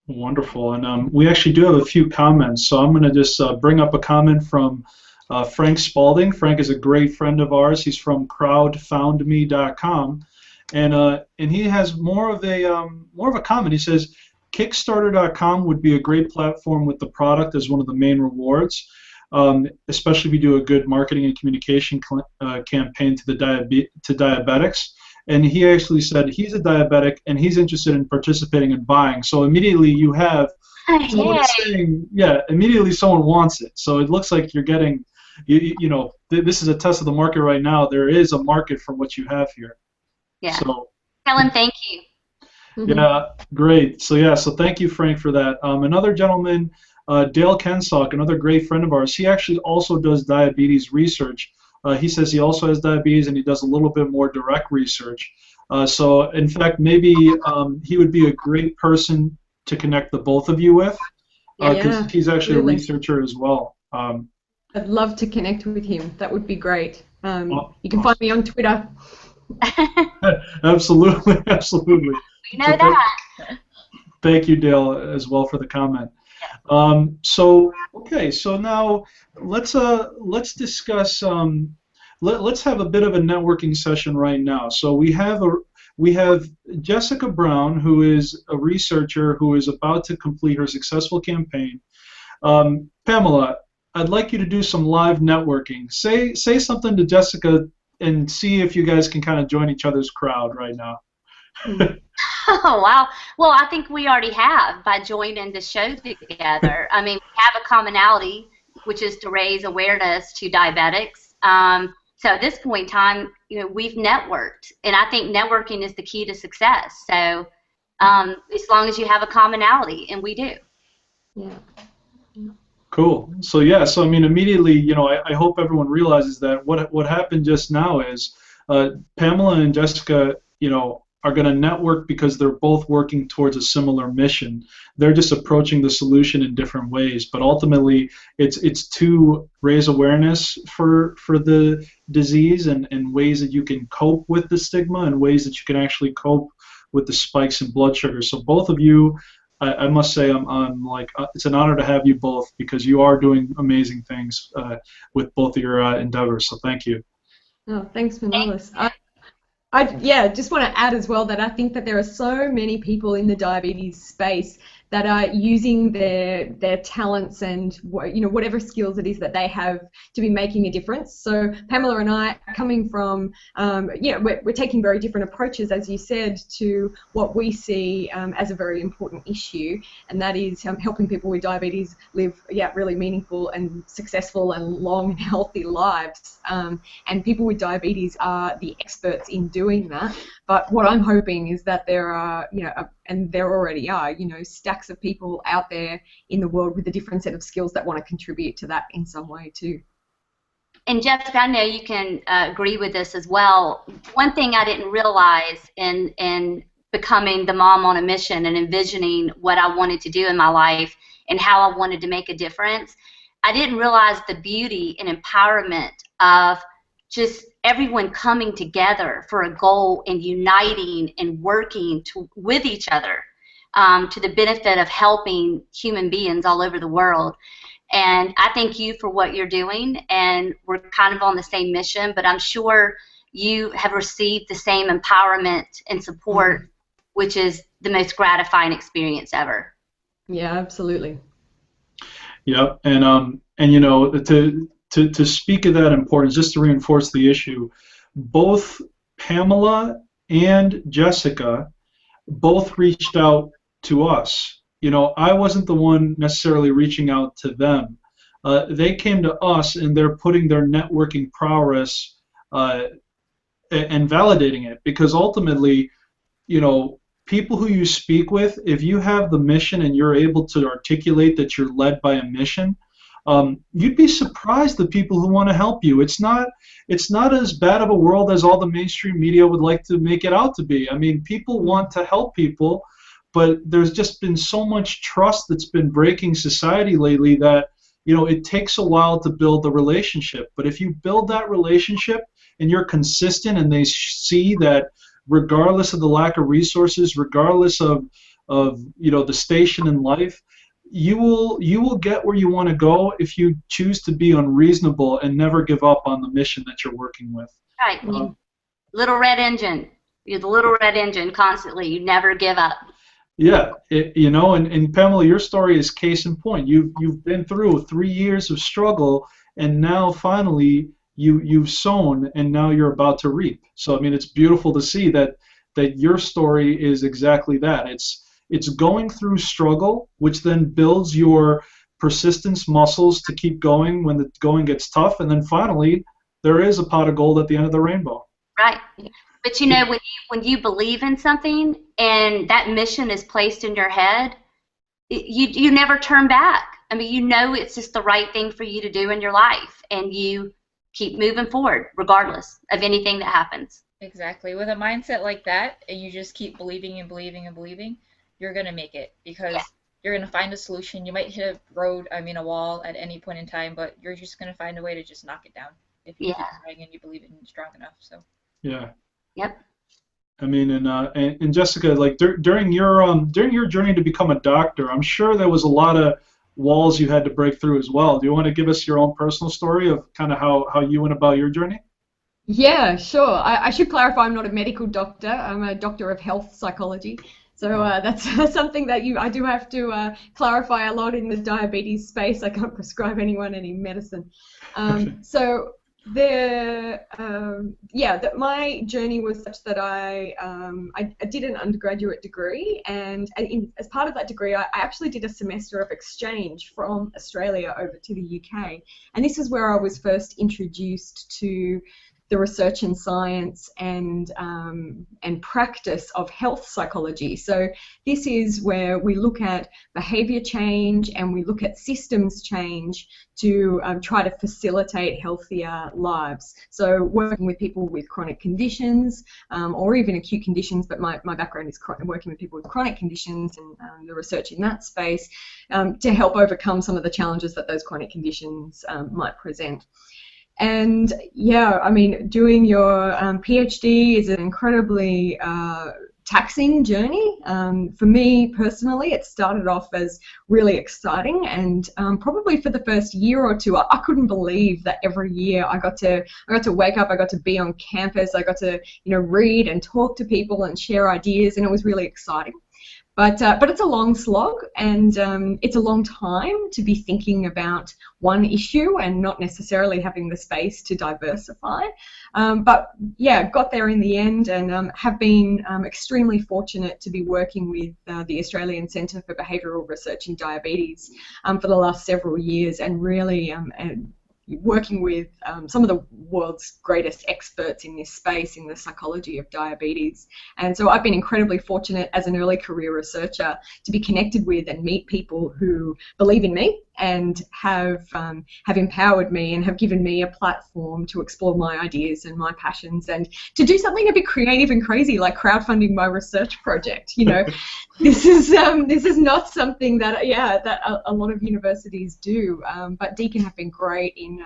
Wonderful. And we actually do have a few comments, so I'm going to just bring up a comment from Frank Spalding. Frank is a great friend of ours. He's from crowdfoundme.com, and he has more of a comment. He says, Kickstarter.com would be a great platform with the product as one of the main rewards, especially if you do a good marketing and communication campaign to diabetics. And he actually said he's a diabetic and he's interested in participating and buying. So immediately you have Someone Yay. is saying, yeah, immediately someone wants it. So it looks like you're getting, this is a test of the market right now. There is a market for what you have here. Yeah. So, Helen, thank you. yeah, great. So thank you, Frank, for that. Another gentleman, Dale Kensock, another great friend of ours, he actually also does diabetes research. He says he also has diabetes, and he does a little bit more direct research. So, in fact, maybe he would be a great person to connect the both of you with, because he's actually a researcher as well. I'd love to connect with him. That would be great. You can awesome. find me on Twitter. Absolutely, absolutely. We know that. Thank you, Dale, as well for the comment. Okay, so now let's discuss. Let's have a bit of a networking session right now. So we have Jessica Brown, who is a researcher who is about to complete her successful campaign. Pamela, I'd like you to do some live networking. Say something to Jessica and see if you guys can kind of join each other's crowd right now. Oh, wow. Well, I think we already have by joining the show together. I mean, we have a commonality, which is to raise awareness to diabetics. So at this point in time, we've networked, and I think networking is the key to success. So as long as you have a commonality, and we do. Yeah. Cool. So yeah, so I mean, immediately, I hope everyone realizes that what happened just now is Pamela and Jessica, are going to network because they're both working towards a similar mission. They're just approaching the solution in different ways, but ultimately, it's to raise awareness for the disease and ways that you can cope with the stigma and ways that you can actually cope with the spikes in blood sugar. So both of you, I must say, I'm like, it's an honor to have you both because you are doing amazing things with both of your endeavors. So thank you. Oh, thanks, Panelist. I just want to add as well that I think that there are so many people in the diabetes space that are using their talents and whatever skills it is that they have to be making a difference. So Pamela and I are coming from we're taking very different approaches, as you said, to what we see as a very important issue, and that is helping people with diabetes live really meaningful and successful and long and healthy lives. And people with diabetes are the experts in doing that. But what I'm hoping is that there are, and there already are, stacks of people out there in the world with a different set of skills that want to contribute to that in some way too. And Jessica, I know you can agree with this as well. One thing I didn't realize in becoming the mom on a mission and envisioning what I wanted to do in my life and how I wanted to make a difference, I didn't realize the beauty and empowerment of just everyone coming together for a goal and uniting and working with each other to the benefit of helping human beings all over the world. And I thank you for what you're doing, and we're kind of on the same mission, but I'm sure you have received the same empowerment and support, which is the most gratifying experience ever. Yeah, absolutely. Yep, and to speak of that importance, just to reinforce the issue, both Pamela and Jessica both reached out to us. I wasn't the one necessarily reaching out to them. They came to us, and they're putting their networking prowess and validating it, because ultimately, people who you speak with, if you have the mission and you're able to articulate that you're led by a mission, you'd be surprised the people who want to help you. It's not as bad of a world as all the mainstream media would like to make it out to be. I mean, people want to help people, but there's just been so much trust that's been breaking society lately that it takes a while to build the relationship. But if you build that relationship and you're consistent, and they see that regardless of the lack of resources, regardless of the station in life, you will get where you want to go if you choose to be unreasonable and never give up on the mission that you're working with. Right. Little red engine. You're the little red engine constantly. You never give up. Yeah, and Pamela, your story is case in point. You've been through 3 years of struggle, and now finally you've sown, and now you're about to reap. So I mean, it's beautiful to see that your story is exactly that. It's going through struggle, which then builds your persistence muscles to keep going when the going gets tough, and then finally there is a pot of gold at the end of the rainbow. Right. But you know, when you believe in something and that mission is placed in your head, you never turn back. I mean, you know it's just the right thing for you to do in your life, and you keep moving forward regardless of anything that happens. Exactly. With a mindset like that, and you just keep believing and believing and believing, you're going to make it, because you're going to find a solution. You might hit a wall at any point in time, but you're just going to find a way to just knock it down if you keep trying and you believe it and strong enough. So. Yeah. Yep. I mean, and Jessica, like during your journey to become a doctor, I'm sure there was a lot of walls you had to break through as well. Do you want to give us your own personal story of kind of how you went about your journey? Yeah, sure. I should clarify, I'm not a medical doctor. I'm a doctor of health psychology. So that's something that I do have to clarify a lot in the diabetes space. I can't prescribe anyone any medicine. So my journey was such that I did an undergraduate degree, and as part of that degree, I actually did a semester of exchange from Australia over to the UK, and this is where I was first introduced to the research and science and practice of health psychology. So this is where we look at behavior change and we look at systems change to try to facilitate healthier lives. So working with people with chronic conditions or even acute conditions, but my background is working with people with chronic conditions and the research in that space to help overcome some of the challenges that those chronic conditions might present. And yeah, I mean, doing your PhD is an incredibly taxing journey. For me personally, it started off as really exciting, and probably for the first year or two, I couldn't believe that every year I got to wake up, I got to be on campus, I got to read and talk to people and share ideas, and it was really exciting. But it's a long slog, and it's a long time to be thinking about one issue and not necessarily having the space to diversify. But yeah, got there in the end, and have been extremely fortunate to be working with the Australian Centre for Behavioural Research in Diabetes for the last several years, and really working with some of the world's greatest experts in this space, in the psychology of diabetes. And so I've been incredibly fortunate as an early career researcher to be connected with and meet people who believe in me and have empowered me and have given me a platform to explore my ideas and my passions and to do something a bit creative and crazy like crowdfunding my research project. This is not something that a lot of universities do, but Deakin have been great in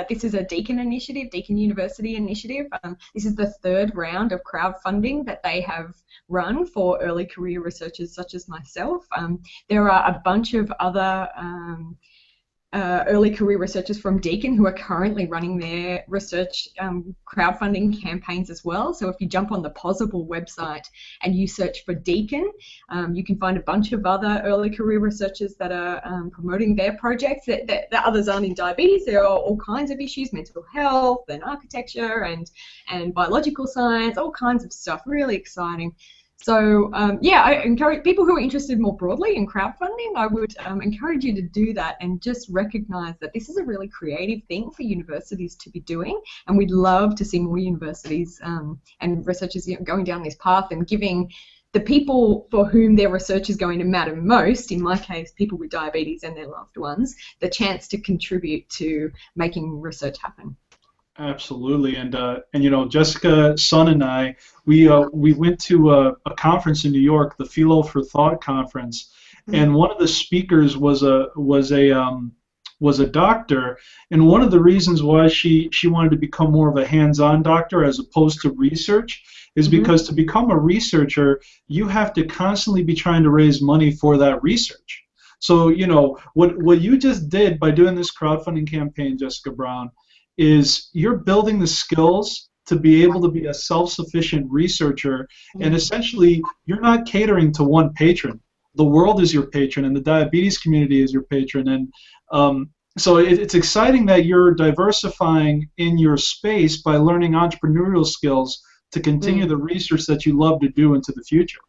this is a Deakin initiative, Deakin University initiative. This is the third round of crowdfunding that they have run for early career researchers such as myself. There are a bunch of other early career researchers from Deakin who are currently running their research crowdfunding campaigns as well. So if you jump on the Possible website and you search for Deakin, you can find a bunch of other early career researchers that are promoting their projects. That others aren't in diabetes. There are all kinds of issues, mental health and architecture and biological science, all kinds of stuff, really exciting. So I encourage people who are interested more broadly in crowdfunding, I would encourage you to do that and just recognize that this is a really creative thing for universities to be doing, and we'd love to see more universities and researchers going down this path and giving the people for whom their research is going to matter most, in my case people with diabetes and their loved ones, the chance to contribute to making research happen. Absolutely, and Jessica, Son, and I, we went to a conference in New York, the Philo for Thought conference, and one of the speakers was a doctor, and one of the reasons why she wanted to become more of a hands-on doctor as opposed to research is because to become a researcher, you have to constantly be trying to raise money for that research. So what you just did by doing this crowdfunding campaign, Jessica Brown, is you're building the skills to be able to be a self-sufficient researcher, and essentially you're not catering to one patron. The world is your patron, and the diabetes community is your patron, and so it's exciting that you're diversifying in your space by learning entrepreneurial skills to continue the research that you love to do into the future.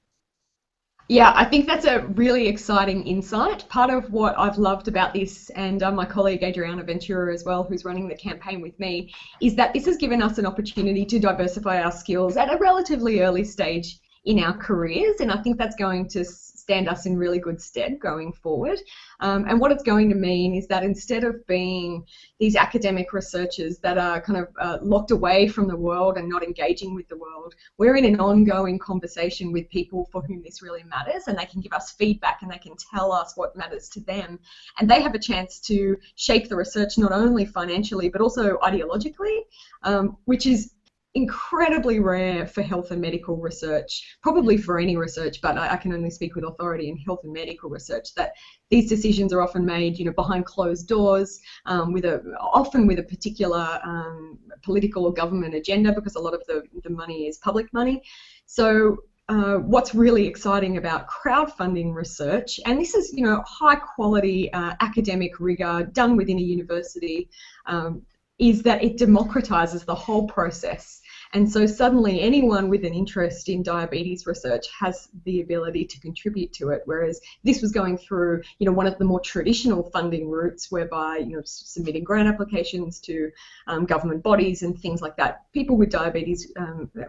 Yeah, I think that's a really exciting insight. Part of what I've loved about this, and my colleague Adriana Ventura as well, who's running the campaign with me, is that this has given us an opportunity to diversify our skills at a relatively early stage in our careers, and I think that's going to stand us in really good stead going forward. And what it's going to mean is that instead of being these academic researchers that are kind of locked away from the world and not engaging with the world, we're in an ongoing conversation with people for whom this really matters, and they can give us feedback and they can tell us what matters to them. And they have a chance to shape the research not only financially but also ideologically, which is incredibly rare for health and medical research, probably for any research, but I can only speak with authority in health and medical research, that these decisions are often made, you know, behind closed doors, often with a particular political or government agenda, because a lot of the money is public money. So what's really exciting about crowdfunding research, and this is, you know, high quality academic rigor done within a university, is that it democratizes the whole process. And so suddenly anyone with an interest in diabetes research has the ability to contribute to it, whereas this was going through, you know, one of the more traditional funding routes, whereby, you know, submitting grant applications to government bodies and things like that. People with diabetes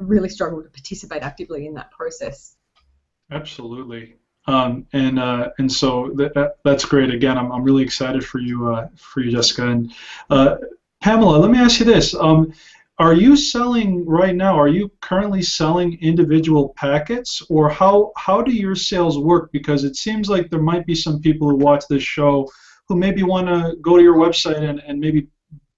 really struggle to participate actively in that process. Absolutely. And so that's great. Again, I'm really excited for you, Jessica. And Pamela, let me ask you this. Are you selling right now, are you currently selling individual packets, or how do your sales work? Because it seems like there might be some people who watch this show who maybe want to go to your website and maybe,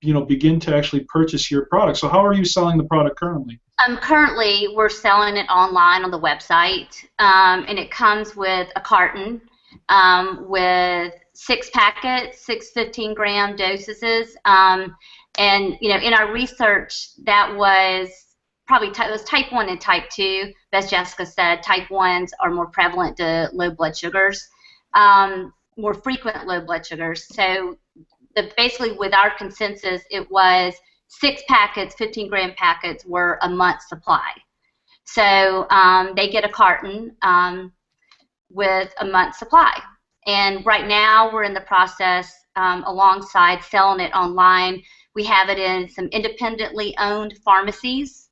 you know, begin to actually purchase your product. So how are you selling the product currently? Currently, we're selling it online on the website, and it comes with a carton with 6 packets, 6 15-gram dosages. And, you know, in our research, that was probably it was type 1 and type 2. As Jessica said, type 1s are more prevalent to low blood sugars, more frequent low blood sugars. So basically with our consensus, it was 6 packets, 15-gram packets were a month's supply. So they get a carton with a month's supply. And right now we're in the process, alongside selling it online, we have it in some independently owned pharmacies,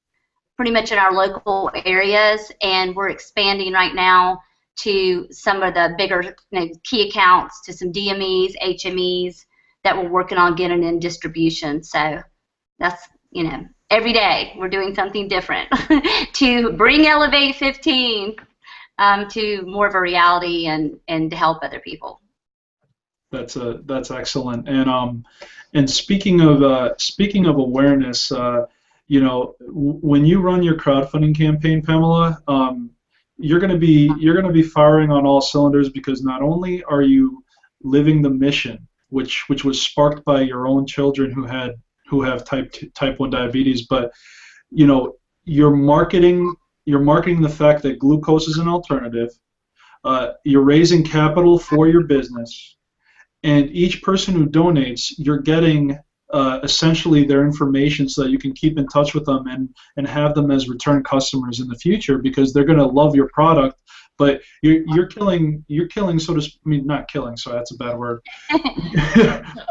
pretty much in our local areas, and we're expanding right now to some of the bigger, you know, key accounts, to some DMEs, HMEs that we're working on getting in distribution. So that's, you know, every day we're doing something different to bring Elovate 15 to more of a reality and to help other people. That's excellent. And speaking of awareness, you know, when you run your crowdfunding campaign, Pamela, you're going to be firing on all cylinders, because not only are you living the mission, which was sparked by your own children who have type 1 diabetes, but, you know, you're marketing the fact that glucose is an alternative. You're raising capital for your business. And each person who donates, you're getting essentially their information so that you can keep in touch with them and have them as return customers in the future, because they're going to love your product. But you're killing, so to speak. I mean, not killing, so that's a bad word.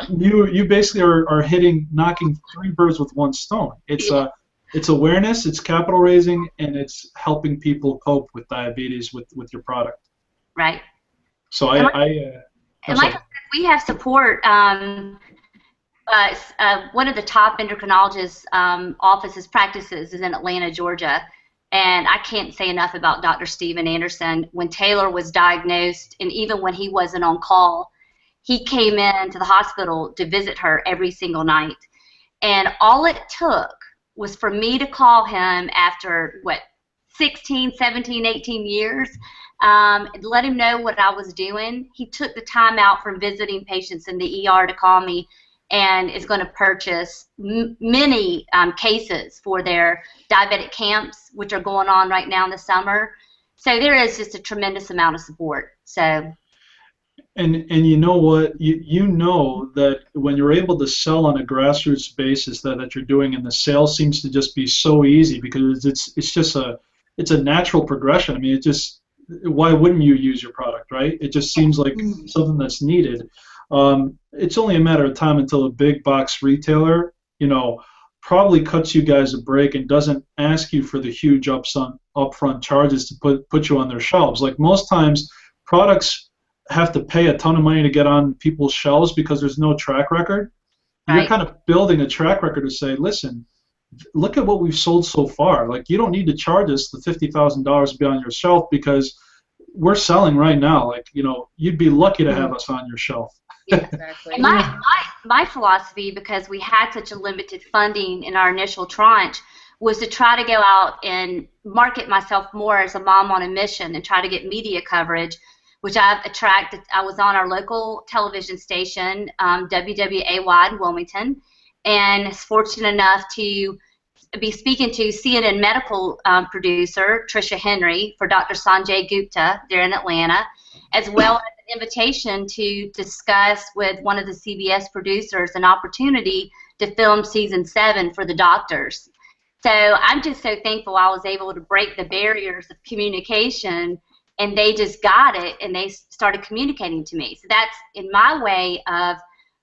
you basically are knocking 3 birds with 1 stone. It's awareness, it's capital raising, and it's helping people cope with diabetes with your product. Right. So and like I said, we have support. One of the top endocrinologists' practices is in Atlanta, Georgia, and I can't say enough about Dr. Steven Anderson. When Taylor was diagnosed, and even when he wasn't on call, he came into the hospital to visit her every single night. And all it took was for me to call him after, 16, 17, 18 years, let him know what I was doing. He took the time out from visiting patients in the ER to call me, and is going to purchase many cases for their diabetic camps, which are going on right now in the summer. So there is just a tremendous amount of support. So. And you know what? You know that when you're able to sell on a grassroots basis that you're doing, and the sales seems to just be so easy, because it's a natural progression. I mean, why wouldn't you use your product, right? It just seems like something that's needed. It's only a matter of time until a big box retailer, probably cuts you guys a break and doesn't ask you for the huge upfront charges to put you on their shelves. Like most times, products have to pay a ton of money to get on people's shelves because there's no track record. Right. You're kind of building a track record to say, listen, look at what we've sold so far. Like, you don't need to charge us the $50,000 to be on your shelf because we're selling right now. Like, you'd be lucky to have us on your shelf. Yeah, Exactly. and my philosophy, because we had such a limited funding in our initial tranche, was to try to go out and market myself more as a mom on a mission and try to get media coverage, which I've attracted. I was on our local television station, WWAY in Wilmington, and was fortunate enough to be speaking to CNN medical producer Tricia Henry for Dr. Sanjay Gupta there in Atlanta, as well as an invitation to discuss with one of the CBS producers an opportunity to film season 7 for the doctors. So I'm just so thankful I was able to break the barriers of communication, and they just got it and they started communicating to me. So that's, in my way of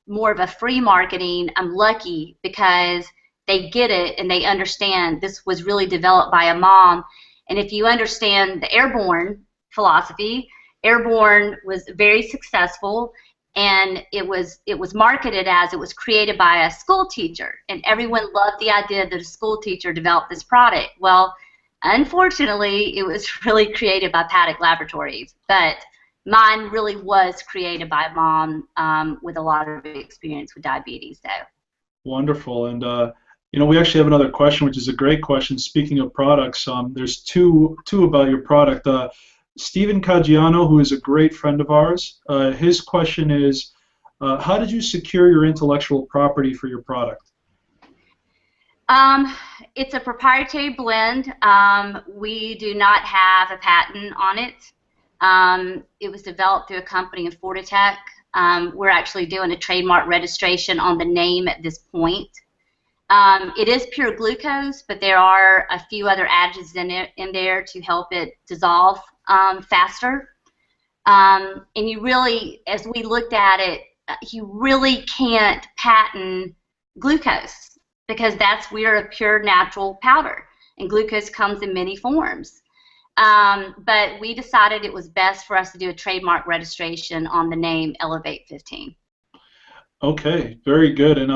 more of a free marketing, I'm lucky because they get it and they understand this was really developed by a mom. And if you understand the Airborne philosophy, Airborne was very successful, and it was marketed as it was created by a school teacher, and everyone loved the idea that a school teacher developed this product. Well, unfortunately, it was really created by Paddock Laboratories, but mine really was created by a mom with a lot of experience with diabetes. So Wonderful. And we actually have another question, which is a great question. Speaking of products, there's two about your product. Stephen Caggiano, who is a great friend of ours, his question is, how did you secure your intellectual property for your product? It's a proprietary blend. We do not have a patent on it. It was developed through a company in Fortitech. We're actually doing a trademark registration on the name at this point. It is pure glucose, but there are a few other additives in there to help it dissolve faster. And you really, as we looked at it, you really can't patent glucose because we're a pure natural powder, and glucose comes in many forms. But we decided it was best for us to do a trademark registration on the name Elovate 15. Okay, very good. And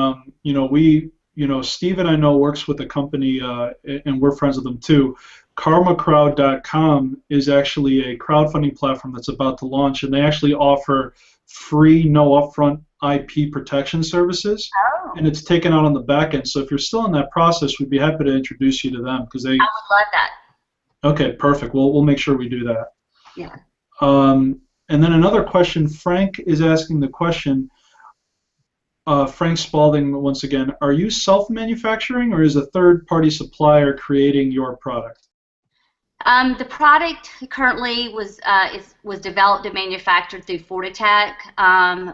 Stephen, I know, works with a company, and we're friends with them too. KarmaCrowd.com is actually a crowdfunding platform that's about to launch, and they actually offer free, no upfront IP protection services, and it's taken out on the back end. So if you're still in that process, we'd be happy to introduce you to them because they. I would love that. Okay, perfect. We'll make sure we do that. Yeah. And then another question. Frank is asking the question. Frank Spalding, once again, are you self-manufacturing or is a third-party supplier creating your product? The product currently was developed and manufactured through Fortitech.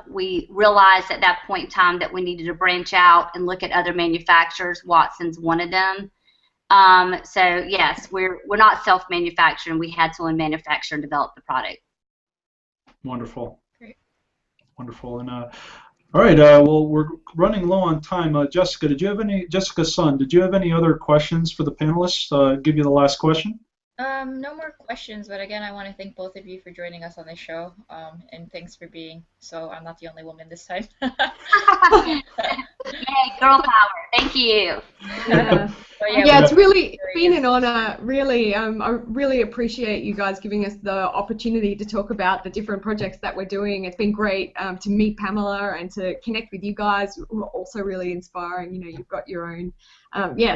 We realized at that point in time that we needed to branch out and look at other manufacturers. Watson's one of them. So yes, we're not self-manufacturing. We had someone manufacture and develop the product. Wonderful. Great. Wonderful. And all right. Well, we're running low on time. Jessica, Jessica Sun, did you have any other questions for the panelists? Give you the last question. No more questions, but again, I want to thank both of you for joining us on this show, and thanks for being so I'm not the only woman this time. Yay, girl power. Thank you. It's really been an honor, really. I really appreciate you guys giving us the opportunity to talk about the different projects that we're doing. It's been great to meet Pamela and to connect with you guys who are also really inspiring. You've got your own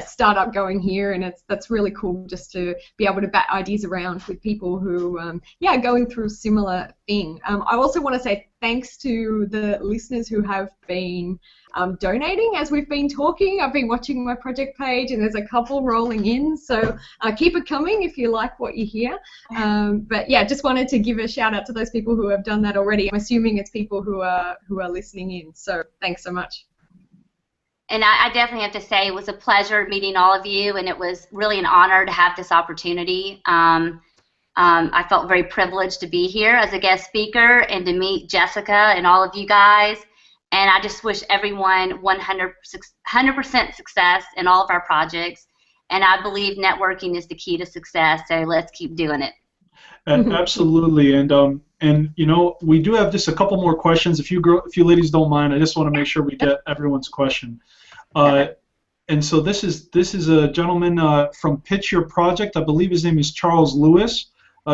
startup going here, and that's really cool just to be able to bat ideas around with people who are going through a similar thing. I also want to say thanks to the listeners who have been donating as we've been talking. I've been watching my project page, and there's a couple rolling in, so keep it coming if you like what you hear. But yeah, just wanted to give a shout out to those people who have done that already. I'm assuming it's people who are listening in, so thanks so much. And I definitely have to say it was a pleasure meeting all of you, and it was really an honor to have this opportunity. I felt very privileged to be here as a guest speaker and to meet Jessica and all of you guys. And I just wish everyone 100% success in all of our projects. And I believe networking is the key to success, so let's keep doing it. Absolutely, and you know, we do have just a couple more questions. If you ladies don't mind, I just want to make sure we get everyone's question. And so this is a gentleman from Pitch Your Project. I believe his name is Charles Lewis.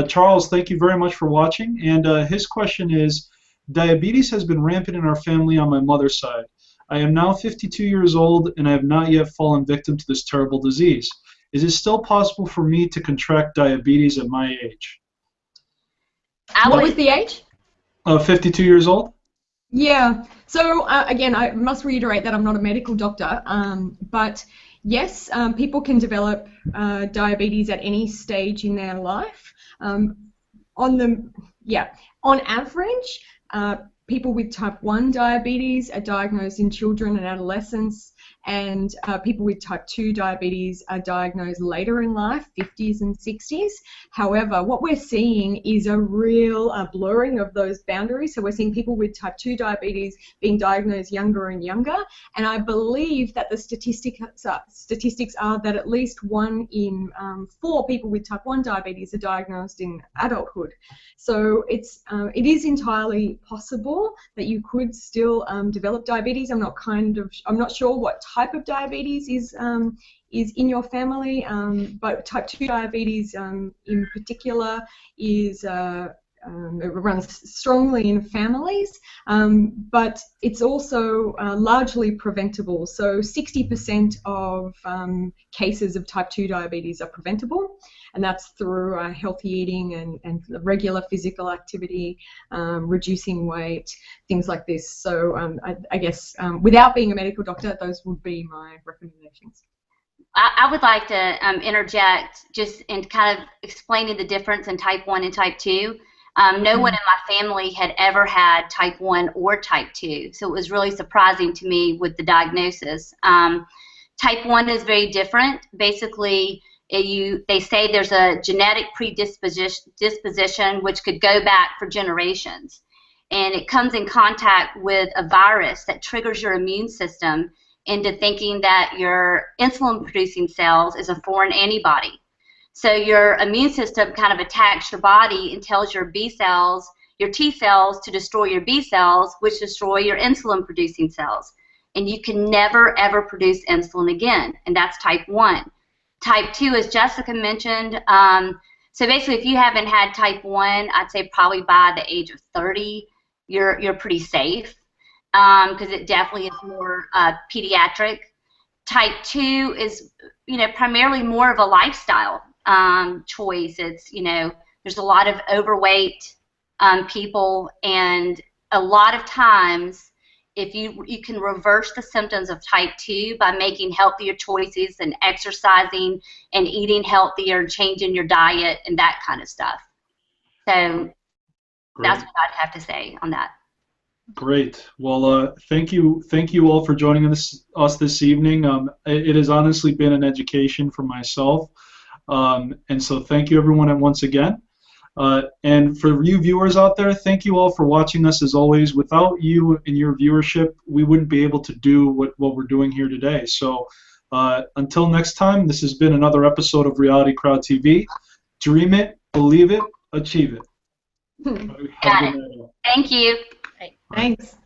Charles, thank you very much for watching. And his question is, diabetes has been rampant in our family on my mother's side. I am now 52 years old, and I have not yet fallen victim to this terrible disease. Is it still possible for me to contract diabetes at my age? What was the age? 52 years old. Yeah. So again, I must reiterate that I'm not a medical doctor, but yes, people can develop diabetes at any stage in their life. On average, people with type 1 diabetes are diagnosed in children and adolescents, and people with type 2 diabetes are diagnosed later in life, 50s and 60s. However, what we're seeing is a real blurring of those boundaries. So we're seeing people with type 2 diabetes being diagnosed younger and younger, and I believe that the statistics are that at least 1 in 4 people with type 1 diabetes are diagnosed in adulthood. So it is entirely possible that you could still develop diabetes. I'm not sure what type of diabetes is in your family, but type 2 diabetes in particular is it runs strongly in families, but it's also largely preventable. So 60% of cases of type 2 diabetes are preventable, and that's through healthy eating and regular physical activity, reducing weight, things like this. So I guess without being a medical doctor, those would be my recommendations. I would like to interject just in kind of explaining the difference in type 1 and type 2. No one in my family had ever had type 1 or type 2, so it was really surprising to me with the diagnosis. Type 1 is very different. Basically, they say there's a genetic predisposition which could go back for generations, and it comes in contact with a virus that triggers your immune system into thinking that your insulin-producing cells is a foreign antibody. So your immune system kind of attacks your body and tells your B cells, your T cells, to destroy your B cells, which destroy your insulin-producing cells. And you can never, ever produce insulin again, and that's type 1. Type 2, as Jessica mentioned, so basically if you haven't had type 1, I'd say probably by the age of 30, you're pretty safe, because it definitely is more pediatric. Type 2 is, primarily more of a lifestyle choice. It's, there's a lot of overweight people, and a lot of times if you can reverse the symptoms of type 2 by making healthier choices and exercising and eating healthier, changing your diet and that kind of stuff. So that's what I'd have to say on that. Great. Well, thank you all for joining us this evening. It has honestly been an education for myself, and so thank you everyone once again. And for you viewers out there, thank you all for watching us as always. Without you and your viewership, we wouldn't be able to do what we're doing here today. So until next time, this has been another episode of Reality Crowd TV. Dream it, believe it, achieve it. Got it. Thank you. Thanks.